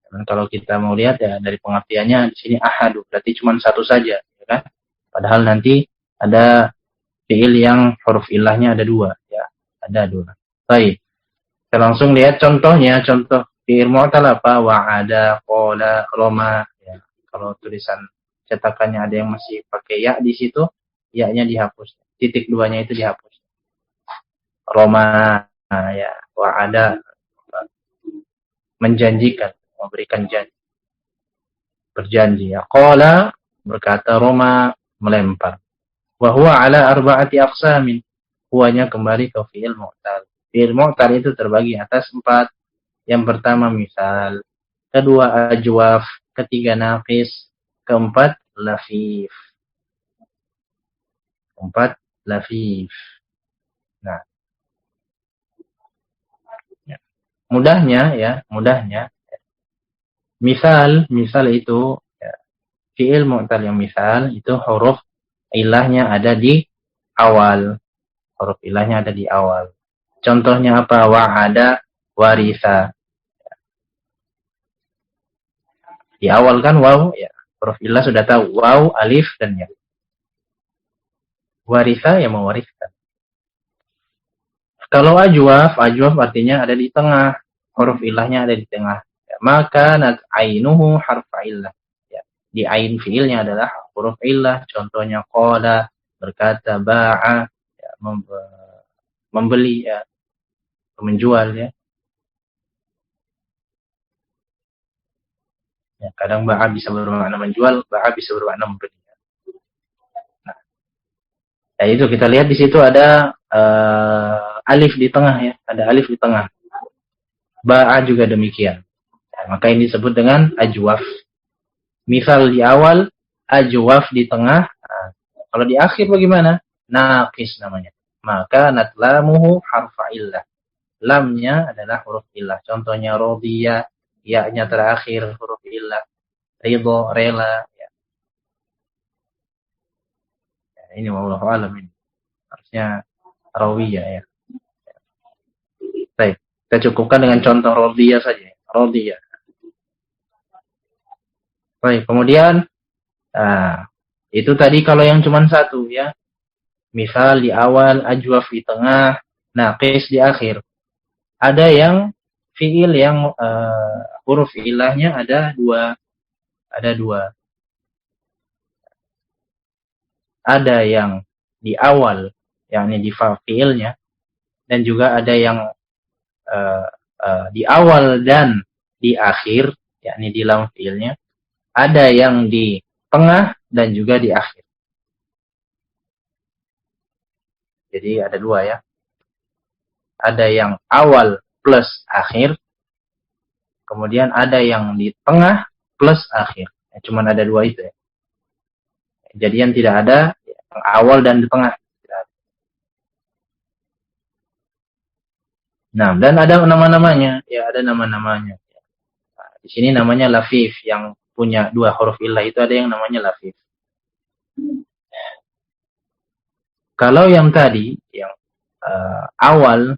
Dan kalau kita mau lihat ya dari pengertiannya di sini ahadu, berarti cuma satu saja, ya kan? Padahal nanti ada fi'il yang huruf illahnya ada dua, ya ada dua. Baik. Kita langsung lihat contohnya, contoh fi'il mu'tal apa? Wa'ada, qala, roma. Ya, kalau tulisan cetakannya ada yang masih pakai ya di situ, ya-nya dihapus. Titik duanya itu dihapus. Roma, nah, ya, wa'ada, menjanjikan, memberikan janji. Berjanji. Ya. Qala, berkata, roma, melempar. Wa huwa ala arba'ati aqsamin. Huwanya kembali ke fi'il mu'tal. Fi'il mu'tal itu terbagi atas 4. Yang pertama misal, kedua ajwaf, ketiga naqis, keempat lafif. Keempat lafif. Nah, ya. Mudahnya. Misal itu ya, fi'il mu'tal yang misal itu huruf ilahnya ada di awal. Huruf ilahnya ada di awal. Contohnya apa? Wa'ada, warisa. Di awal kan waw, ya. Huruf ilah sudah tahu. Waw, alif, dan ya. Warisa, ya mewariskan. Kalau ajwaf artinya ada di tengah. Huruf ilahnya ada di tengah. Ya. Maka ainuhu harfa illah. Ya. Di ain fiilnya adalah huruf illah. Contohnya qala, berkata, ba'a, ya, membeli, ya, menjual, ya. Ya, kadang ba'a bisa bermakna menjual, ba'a bisa bermakna membeli. Nah, itu kita lihat di situ ada alif di tengah, ya, ada alif di tengah. Ba'a juga demikian. Nah, maka ini disebut dengan ajwaf. Misal di awal, ajwaf di tengah. Nah, kalau di akhir bagaimana? Naqis namanya. Maka natlamuhu harfa illah. Lamnya adalah huruf illah. Contohnya rodiyah, ya-nya terakhir huruf illah. Ridho, rela. Ya. Ya, ini wallahu a'lam ini. Harusnya rawiyah, ya. Baik, kita cukupkan dengan contoh rodiyah saja. Rodiyah. Baik, kemudian itu tadi kalau yang cuma satu, ya. Misal di awal, ajwaf di tengah, naqis di akhir. Ada yang fiil yang huruf ilahnya ada dua. Ada yang di awal, yakni di fiilnya, dan juga ada yang di awal dan di akhir, yakni di lam fiilnya. Ada yang di tengah dan juga di akhir. Jadi ada dua ya. Ada yang awal plus akhir, kemudian ada yang di tengah plus akhir. Cuman ada dua itu ya. Jadi yang tidak ada yang awal dan di tengah. Nah, dan ada nama-namanya. Ya, ada nama-namanya. Nah, di sini namanya lafif. Yang punya dua huruf illah itu ada yang namanya lafif. Kalau yang tadi, yang awal,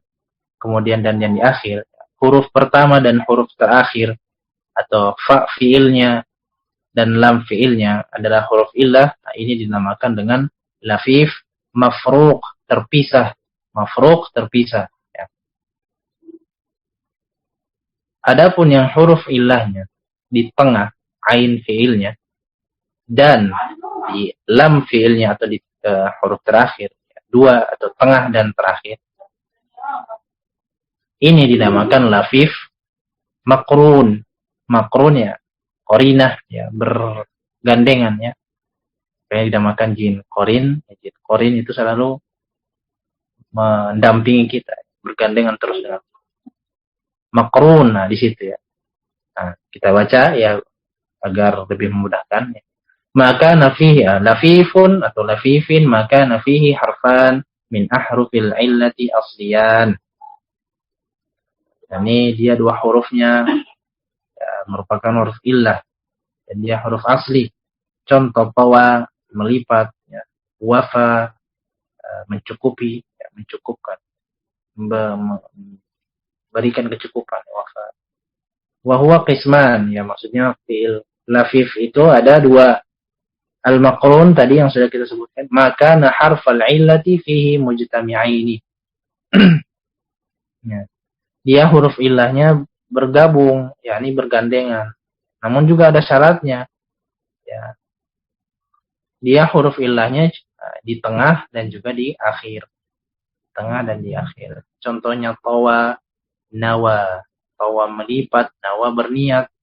kemudian dan yang di akhir, huruf pertama dan huruf terakhir, atau fa fiilnya dan lam fiilnya adalah huruf illah, nah ini dinamakan dengan lafif mafruq, terpisah. Mafruq, terpisah. Ya. Adapun yang huruf illahnya di tengah, ain fiilnya, dan di lam fiilnya atau di huruf terakhir, dua atau tengah dan terakhir, ini dinamakan lafif makrun. Makrun ya, korinah ya, bergandengan ya. Kayak dinamakan jin korin. Jin korin itu selalu mendampingi kita, bergandengan terus dengan makrun. Nah, di situ ya. Nah, kita baca ya agar lebih memudahkan ya. Maka nafihi lafifun atau lafifin, maka nafihi harfan min ahrufil illati asliyan. Ini dia dua hurufnya ya, merupakan huruf illah dan dia huruf asli. Contoh tawa, melipat ya. Wafa, mencukupi ya, mencukupkan, berikan kecukupan. Wafa wa huwa qisman ya, maksudnya fi'il lafif itu ada dua. Al-maqrun tadi yang sudah kita sebutkan, maka na harfal illati fihi mujtami'aini. Ya. Dia huruf illahnya bergabung, yakni bergandengan. Namun juga ada syaratnya. Ya. Dia huruf illahnya di tengah dan juga di akhir. Tengah dan di akhir. Contohnya tawa, nawa. Tawa melipat, nawa berniat.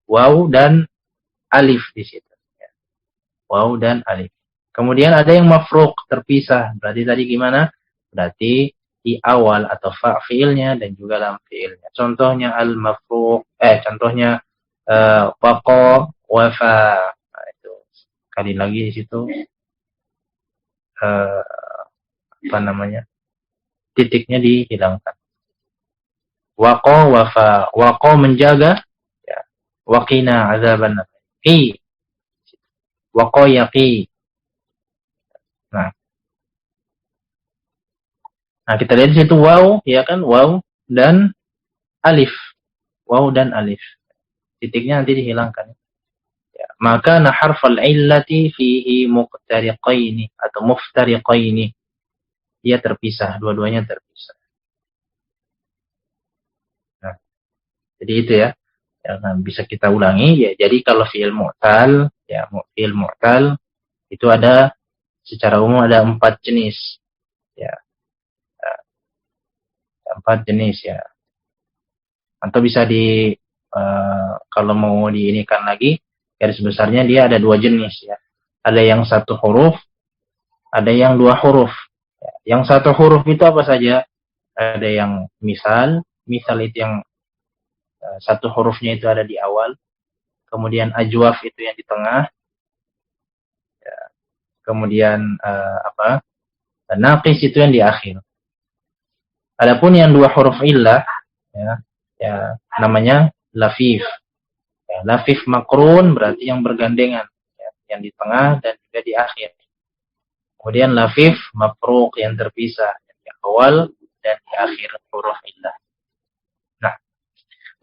Waw dan alif di situ. Ya. Waw dan alif. Kemudian ada yang mafruq, terpisah. Berarti tadi gimana? Berarti di awal atau fa fiilnya dan juga lam fiilnya. Contohnya al-mafruq, contohnya waqa, wafa. Nah, itu sekali lagi di situ apa namanya? Titiknya dihilangkan. Waqa, wafa. Waqa menjaga, ya. Waqina azaban nar. Qi. Waqa yaqi. Nah, kita lihat di situ waw, ya kan? Waw dan alif. Waw dan alif. Titiknya nanti dihilangkan. Ya. Maka na harfal illati fihi muqtariqaini atau muftariqaini. Dia terpisah, dua-duanya terpisah. Nah, jadi itu ya. Ya, nah, bisa kita ulangi ya. Jadi kalau fi'il mu'tal, ya fi'il mu'tal itu ada secara umum ada 4 jenis. Ya. 4 jenis ya. Atau bisa kalau mau diinikan lagi, garis besarnya dia ada 2 jenis ya. Ada yang 1 huruf, ada yang 2 huruf. Ya. Yang 1 huruf itu apa saja? Ada yang misal itu yang 1 hurufnya itu ada di awal. Kemudian ajwaf itu yang di tengah. Ya. Kemudian naqis itu yang di akhir. Adapun yang 2 huruf illah ya namanya lafif. Ya, lafif makrun berarti yang bergandengan, ya, yang di tengah dan juga di akhir. Kemudian lafif mafruq yang terpisah, yang di awal dan di akhir huruf illah. Nah,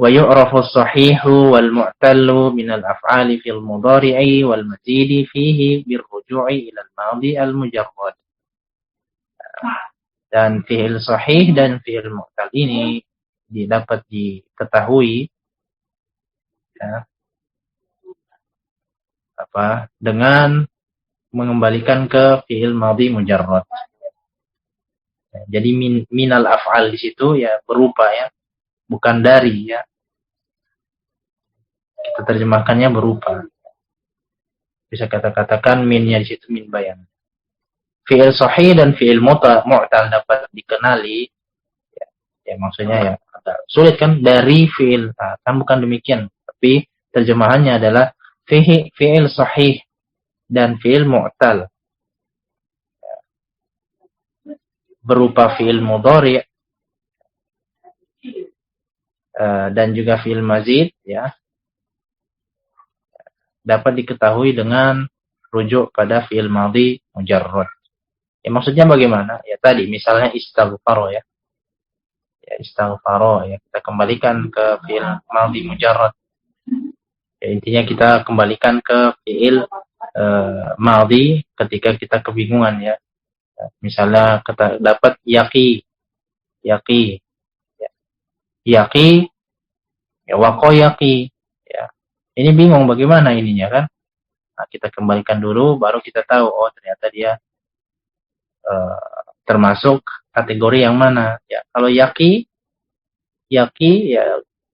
ويعرف الصحيح والمعتل من الأفعال في المضارع والمزيد فيه بالرجوع إلى الماضي المجرد. Dan fi'il sahih dan fi'il mu'tal ini dapat diketahui ya, dengan mengembalikan ke fi'il madhi mujarrad. Ya, jadi minal af'al di situ ya berupa ya, bukan dari ya. Kita terjemahkannya berupa. Bisa katakan minnya di situ min bayan. Fi'il sahih dan fi'il mu'tal dapat dikenali ya maksudnya ya agak sulit kan dari fi'il. Nah, kan bukan demikian, tapi terjemahannya adalah fi'il sahih dan fi'il mu'tal berupa fi'il mudhari' dan juga fi'il mazid ya dapat diketahui dengan rujuk pada fi'il madhi mujarrad. Ya maksudnya bagaimana? Ya tadi misalnya istaghfaro ya. Ya istaghfaro ya kita kembalikan ke fi'il madhi mujarrad. Ya, intinya kita kembalikan ke fi'il madhi ketika kita kebingungan ya. Misalnya kita dapat yaqi ya. Yaqi ya waqayaqi ya. Ini bingung bagaimana ininya kan? Nah, kita kembalikan dulu baru kita tahu oh ternyata dia termasuk kategori yang mana ya. Kalau yaqi ya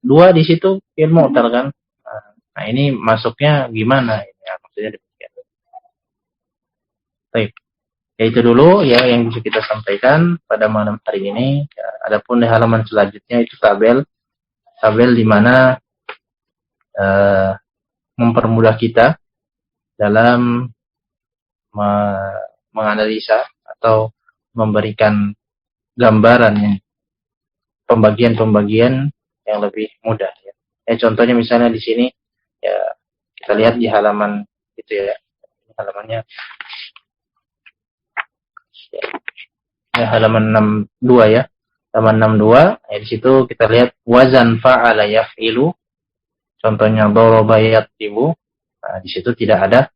dua di situ fi'il mu'tal kan. Nah, ini masuknya gimana ya maksudnya demikian. Baik. Ya itu dulu ya yang bisa kita sampaikan pada malam hari ini. Ya, adapun di halaman selanjutnya itu tabel di mana mempermudah kita dalam menganalisa atau memberikan gambaran pembagian yang lebih mudah ya. Contohnya misalnya di sini ya kita lihat di halaman itu ya. Halamannya ya halaman 62 ya. Halaman 62 ya di situ kita lihat wazan fa'ala yaf'ilu. Contohnya daraba yadribu. Nah, di situ tidak ada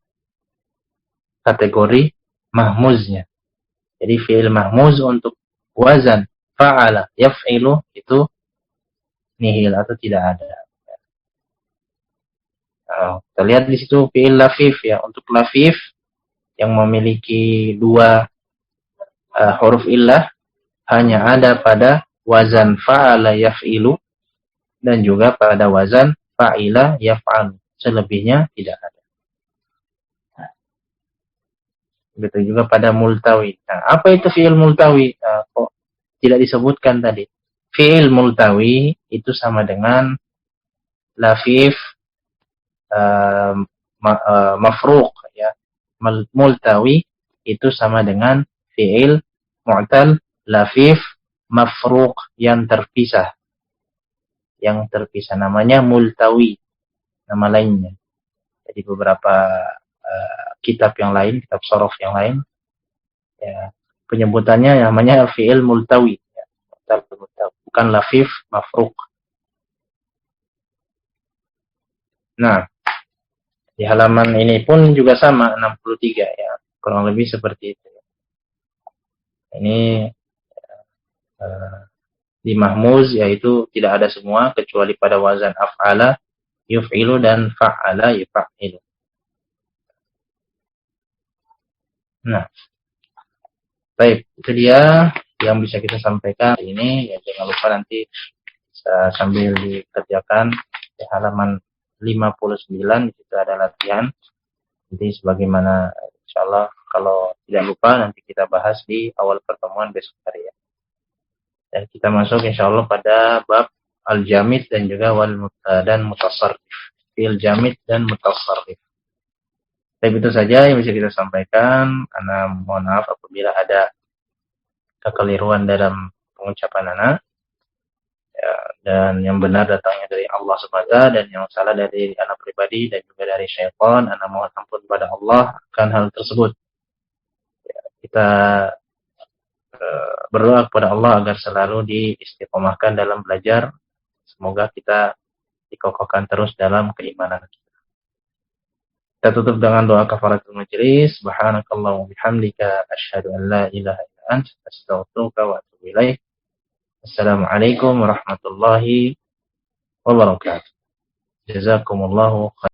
kategori mahmuznya. Jadi fi'il mahmuz untuk wazan fa'ala yaf'ilu itu nihil atau tidak ada. Nah, kita lihat di situ fi'il lafif ya. Untuk lafif yang memiliki dua huruf illah hanya ada pada wazan fa'ala yaf'ilu dan juga pada wazan fa'ila yaf'al. Selebihnya tidak ada. Begitu juga pada multawi. Nah, apa itu fi'il multawi? Kok tidak disebutkan tadi? Fi'il multawi itu sama dengan lafif mafruq ya. Multawi itu sama dengan fi'il mu'tal lafif mafruq yang terpisah. Yang terpisah namanya multawi. Nama lainnya. Jadi beberapa kitab yang lain, kitab shorof yang lain, ya, penyebutannya namanya fi'il multawi, ya, bukan lafif mafruq. Nah, di halaman ini pun juga sama 63 ya, kurang lebih seperti itu. Ini di mahmuz yaitu tidak ada semua kecuali pada wazan af'ala yuf'ilu dan fa'ala yuf'ilu. Nah, baik, itu dia yang bisa kita sampaikan hari ini. Ya, jangan lupa nanti bisa sambil dikerjakan di halaman 59 itu ada latihan. Jadi sebagaimana insyaallah kalau tidak lupa nanti kita bahas di awal pertemuan besok hari ya. Dan kita masuk insyaallah pada bab al-jamid dan juga dan mutasarrif. Fil jamid dan mutasarrif. Tapi itu saja yang bisa kita sampaikan. Ana mohon maaf apabila ada kekeliruan dalam pengucapan ana. Ya, dan yang benar datangnya dari Allah semata dan yang salah dari anak pribadi dan juga dari syaitan. Ana mohon ampun kepada Allah akan hal tersebut. Ya, kita berdoa kepada Allah agar selalu diistiqomahkan dalam belajar. Semoga kita dikokohkan terus dalam keimanan kita. Kita tutup dengan doa kafaratul majelis. Subhanakallahumma bihamdika asyhadu an la ilaha illa anta astaghfiruka wa atubu ilaik. Assalamualaikum warahmatullahi wabarakatuh. Jazakumullahu khairan.